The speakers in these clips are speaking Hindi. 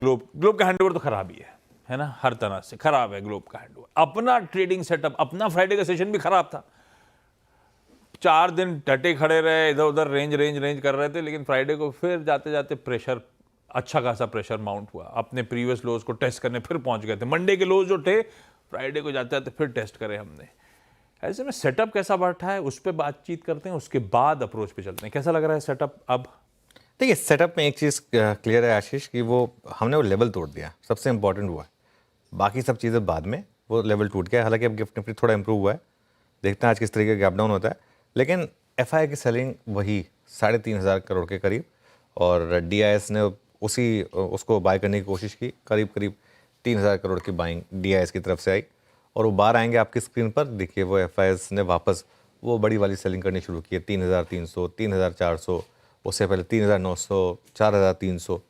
ग्लोब ग्लोब का हैंडओवर तो खराब ही है ना, हर तरह से खराब है ग्लोब का हैंडओवर। अपना ट्रेडिंग सेटअप, अपना फ्राइडे का सेशन भी खराब था। 4 दिन टटे खड़े रहे, इधर उधर रेंज कर रहे थे, लेकिन फ्राइडे को फिर जाते जाते प्रेशर, अच्छा खासा प्रेशर माउंट हुआ। अपने प्रीवियस लोज को टेस्ट करने फिर पहुंच गए थे। मंडे के लोज जो थे फ्राइडे को जाते जाते फिर टेस्ट करे हमने। ऐसे में सेटअप कैसा बैठा है उस पर बातचीत करते हैं, उसके बाद अप्रोच पे चलते हैं। कैसा लग रहा है सेटअप अब? देखिए, सेटअप में एक चीज़ क्लियर है आशीष कि हमने वो लेवल तोड़ दिया, सबसे इंपॉर्टेंट हुआ है। बाकी सब चीज़ें बाद में, वो लेवल टूट गया। हालांकि अब गिफ्ट निफ्टी थोड़ा इंप्रूव हुआ है, देखते हैं आज किस तरीके का गैप डाउन होता है। लेकिन एफआई की सेलिंग वही 3,500 करोड़ के करीब, और डीआईएस ने उसको बाय करने की कोशिश की। करीब करीब 3,000 करोड़ की बाइंग डीआईएस की तरफ से आई, और वो बाहर आएंगे आपकी स्क्रीन पर। देखिए, वो एफआईएस ने वापस वो बड़ी वाली सेलिंग करनी शुरू की है। 3,300, 3,400, उससे पहले 3,900, 4,300।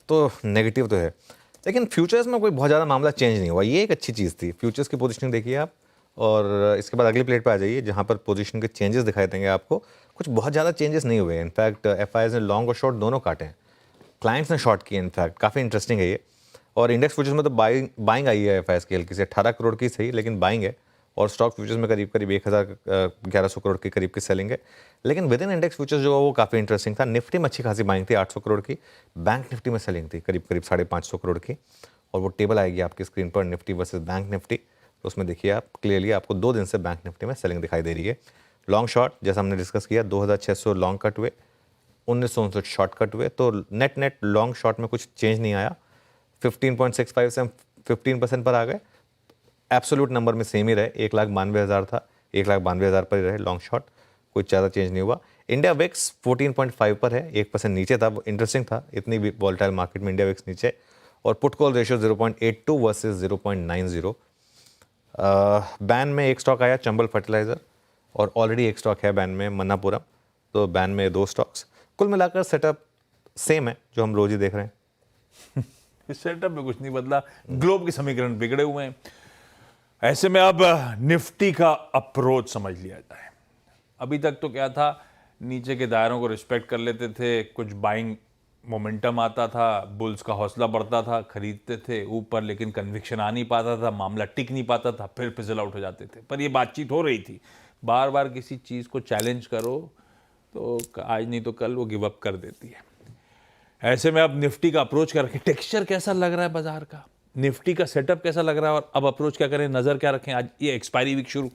तो नेगेटिव तो है, लेकिन फ्यूचर्स में कोई बहुत ज़्यादा मामला चेंज नहीं हुआ। ये एक अच्छी चीज़ थी। फ्यूचर्स की पोजीशनिंग देखिए आप, और इसके बाद अगली प्लेट पे आ जाइए जहाँ पर पोजीशन के चेंजेस दिखाई देंगे आपको। कुछ बहुत ज़्यादा चेंजेस नहीं हुए। इनफैक्ट एफआईएस ने लॉन्ग और शॉर्ट दोनों काटे हैं, क्लाइंट्स ने शॉर्ट किए। इनफैक्ट काफ़ी इंटरेस्टिंग है ये। और इंडेक्स फ्यूचर्स में तो बाइंग आई है एफआईएस की हल्की से, 18 करोड़ की सही, लेकिन बाइंग है। और स्टॉक फ्यूचर्स में करीब करीब 1,1100 करोड़ के करीब की सेलिंग है। लेकिन विद इन इंडेक्स फ्यूचर्स जो वो काफ़ी इंटरेस्टिंग था। निफ्टी में अच्छी खासी बाइंग थी 800 करोड़ की। बैंक निफ्टी में सेलिंग थी करीब करीब 550 करोड़ की। और वो टेबल आएगी आपकी स्क्रीन पर, निफ्टी वर्सेस बैंक निफ्टी। तो उसमें देखिए आप क्लियरली, आपको 2 दिन से बैंक निफ्टी में सेलिंग दिखाई दे रही है। लॉन्ग शॉर्ट जैसा हमने डिस्कस किया, 2,600 लॉन्ग कट हुए, 1,959 शॉर्ट कट हुए। तो नेट लॉन्ग शॉर्ट में कुछ चेंज नहीं आया। 15.65 से हम 15% पर आ गए। एब्सोल्यूट नंबर में सेम ही रहे, 1,92,000 था, 1,92,000 पर ही रहे लॉन्ग शॉर्ट, कोई ज़्यादा चेंज नहीं हुआ। इंडिया विक्स 14.5 पर है, 1% नीचे था। इंटरेस्टिंग था, इतनी भी वॉलेटाइल मार्केट में इंडिया विक्स नीचे। और put call ratio 0.82 versus 0.90। Ban में एक स्टॉक आया, चंबल फर्टिलाइजर, और ऑलरेडी एक स्टॉक है बैन में, मन्नापुरम। तो बैन में 2 स्टॉक्स। कुल मिलाकर सेटअप सेम है जो हम रोज ही देख रहे हैं। इस सेटअप में कुछ नहीं बदला, ग्लोब के समीकरण बिगड़े हुए हैं। ऐसे में अब निफ्टी का अप्रोच समझ लिया जाए। अभी तक तो क्या था, नीचे के दायरों को रिस्पेक्ट कर लेते थे, कुछ बाइंग मोमेंटम आता था, बुल्स का हौसला बढ़ता था, खरीदते थे ऊपर, लेकिन कन्विक्शन आ नहीं पाता था, मामला टिक नहीं पाता था, फिर फिजल आउट हो जाते थे। पर ये बातचीत हो रही थी, बार बार किसी चीज़ को चैलेंज करो तो आज नहीं तो कल वो गिव अप कर देती है। ऐसे में अब निफ्टी का अप्रोच करके टेक्सचर कैसा लग रहा है बाजार का, निफ्टी का सेटअप कैसा लग रहा है, और अब अप्रोच क्या करें, नज़र क्या रखें? आज ये एक्सपायरी वीक शुरू।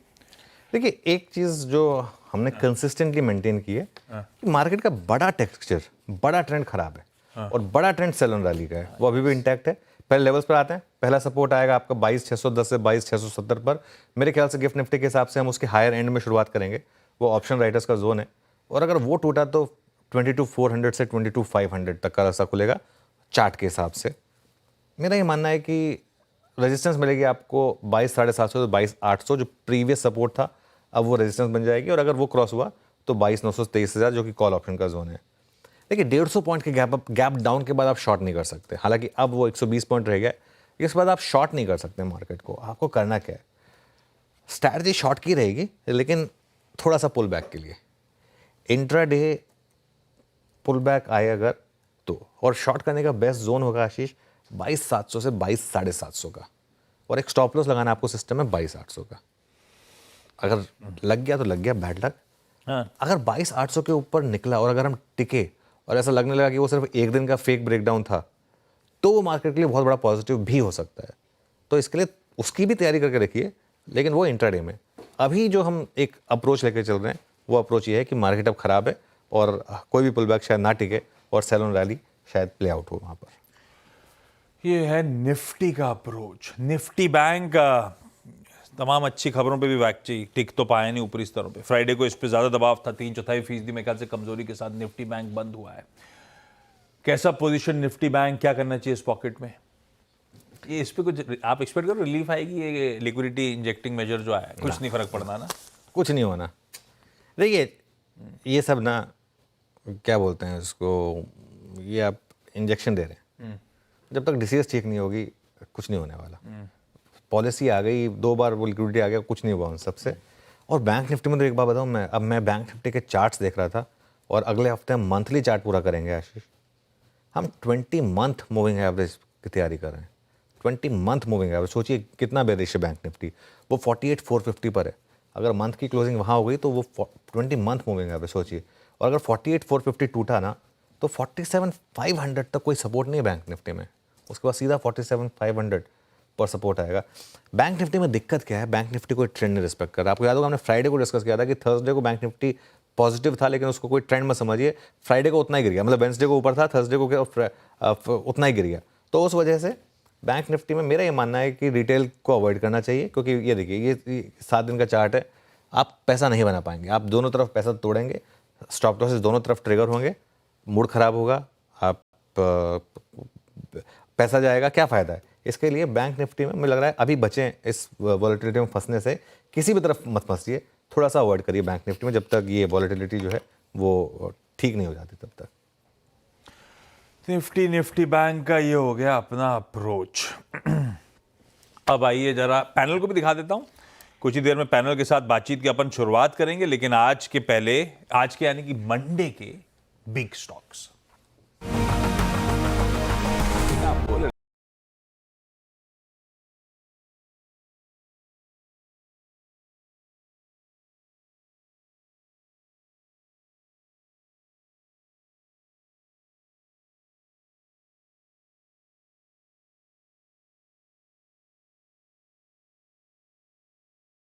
देखिए, एक चीज़ जो हमने कंसिस्टेंटली मेंटेन की है कि मार्केट का बड़ा टेक्सचर, बड़ा ट्रेंड खराब है, और बड़ा ट्रेंड सेल ऑन रैली का है, वो अभी भी इंटैक्ट है। पहले लेवल्स पर आते हैं। पहला सपोर्ट आएगा आपका 22,610 से 22,670 पर। मेरे ख्याल से गिफ्ट निफ्टी के हिसाब से हम उसके हायर एंड में शुरुआत करेंगे। वो ऑप्शन राइटर्स का जोन है, और अगर वो टूटा तो 22,400 से 22,500 तक का रास्ता खुलेगा चार्ट के हिसाब से। मेरा ये मानना है कि रेजिस्टेंस मिलेगी आपको 22,750 से 22,800, जो प्रीवियस सपोर्ट था, अब वो रेजिस्टेंस बन जाएगी। और अगर वो क्रॉस हुआ तो 22,900 से 23,000, जो कि कॉल ऑप्शन का जोन है। देखिए, 150 पॉइंट के गैप डाउन के बाद आप शॉर्ट नहीं कर सकते। हालांकि अब वो 120 पॉइंट रह गया, इसके बाद आप शॉर्ट नहीं कर सकते मार्केट को। आपको करना क्या है, स्ट्रैटेजी शॉर्ट की रहेगी, लेकिन थोड़ा सा पुल बैक के लिए। इंट्राडे पुल बैक आए अगर तो, और शॉर्ट करने का बेस्ट जोन होगा आशीष 22,700 से 22,750 का, और एक स्टॉप लॉस लगाना आपको सिस्टम में 22,800 का। अगर लग गया तो लग गया, बैड लक। अगर 22,800 के ऊपर निकला और अगर हम टिके और ऐसा लगने लगा कि वो सिर्फ एक दिन का फेक ब्रेकडाउन था, तो वो मार्केट के लिए बहुत बड़ा पॉजिटिव भी हो सकता है। तो इसके लिए उसकी भी तैयारी करके रखिए, लेकिन वो इंट्राडे में। अभी जो हम एक अप्रोच लेकर चल रहे हैं, वो अप्रोच ये है कि मार्केट अब खराब है और कोई भी पुल बैक शायद ना टिके, और सेल ऑन रैली शायद प्ले आउट हो वहाँ पर। ये है निफ्टी का अप्रोच। निफ्टी बैंक तमाम अच्छी खबरों पे भी बातचीत टिक तो पाया नहीं ऊपरी स्तरों पे। फ्राइडे को इस पे ज़्यादा दबाव था, 3/4% मेरे ख्याल से कमजोरी के साथ निफ्टी बैंक बंद हुआ है। कैसा पोजीशन निफ्टी बैंक, क्या करना चाहिए इस पॉकेट में? ये इस पे कुछ आप एक्सपेक्ट करो रिलीफ आएगी? ये लिक्विडिटी इंजेक्टिंग मेजर जो आया, कुछ नहीं फर्क पड़ना ना? कुछ नहीं होना। देखिए, ये सब ना, क्या बोलते हैं इसको, ये आप इंजेक्शन दे रहे हैं। जब तक डिसीज ठीक नहीं होगी कुछ नहीं होने वाला। पॉलिसी आ गई, 2 बार वो लिक्विडिटी आ गया, कुछ नहीं हुआ उन सबसे। और बैंक निफ्टी में तो एक बात बताऊं, मैं बैंक निफ्टी के चार्ट्स देख रहा था, और अगले हफ्ते हम मंथली चार्ट पूरा करेंगे आशीष। हम 20 मंथ मूविंग एवरेज की तैयारी कर रहे हैं। 20 मंथ मूविंग एवरेज, सोचिए कितना बेरिश है बैंक निफ्टी। वो 48,450 पर है। अगर मंथ की क्लोजिंग वहाँ हो गई तो वो 20 मंथ मूविंग एवरेज सोचिए। और अगर 48,450 टूटा ना तो 47,500 तक कोई सपोर्ट नहीं है बैंक निफ्टी में, उसके बाद सीधा 47,500 पर सपोर्ट आएगा। बैंक निफ्टी में दिक्कत क्या है, बैंक निफ्टी कोई ट्रेंड नहीं रिस्पेक्ट कर रहा। आपको याद होगा हमने फ्राइडे को डिस्कस किया था कि थर्सडे को बैंक निफ्टी पॉजिटिव था, लेकिन उसको कोई ट्रेंड मत समझिए। फ्राइडे को उतना ही गिर गया, मतलब वेंसडे को ऊपर था, थर्सडे को उतना ही गिर गया। तो उस वजह से बैंक निफ्टी में मेरा ये मानना है कि रिटेल को अवॉइड करना चाहिए, क्योंकि ये देखिए ये 7 दिन का चार्ट है, आप पैसा नहीं बना पाएंगे, आप दोनों तरफ पैसा तोड़ेंगे, स्टॉप लॉसेस दोनों तरफ ट्रिगर होंगे, मूड खराब होगा, आप पैसा जाएगा, क्या फ़ायदा है। इसके लिए बैंक निफ्टी में मुझे लग रहा है अभी बचें इस वॉलेटिलिटी में फंसने से, किसी भी तरफ मत फंसिए, थोड़ा सा अवॉइड करिए बैंक निफ्टी में जब तक ये वॉलेटिलिटी जो है वो ठीक नहीं हो जाती तब तक। निफ्टी बैंक का ये हो गया अपना अप्रोच। अब आइए जरा पैनल को भी दिखा देता हूं। कुछ ही देर में पैनल के साथ बातचीत की अपन शुरुआत करेंगे, लेकिन आज के यानी कि मंडे के बिग स्टॉक्स।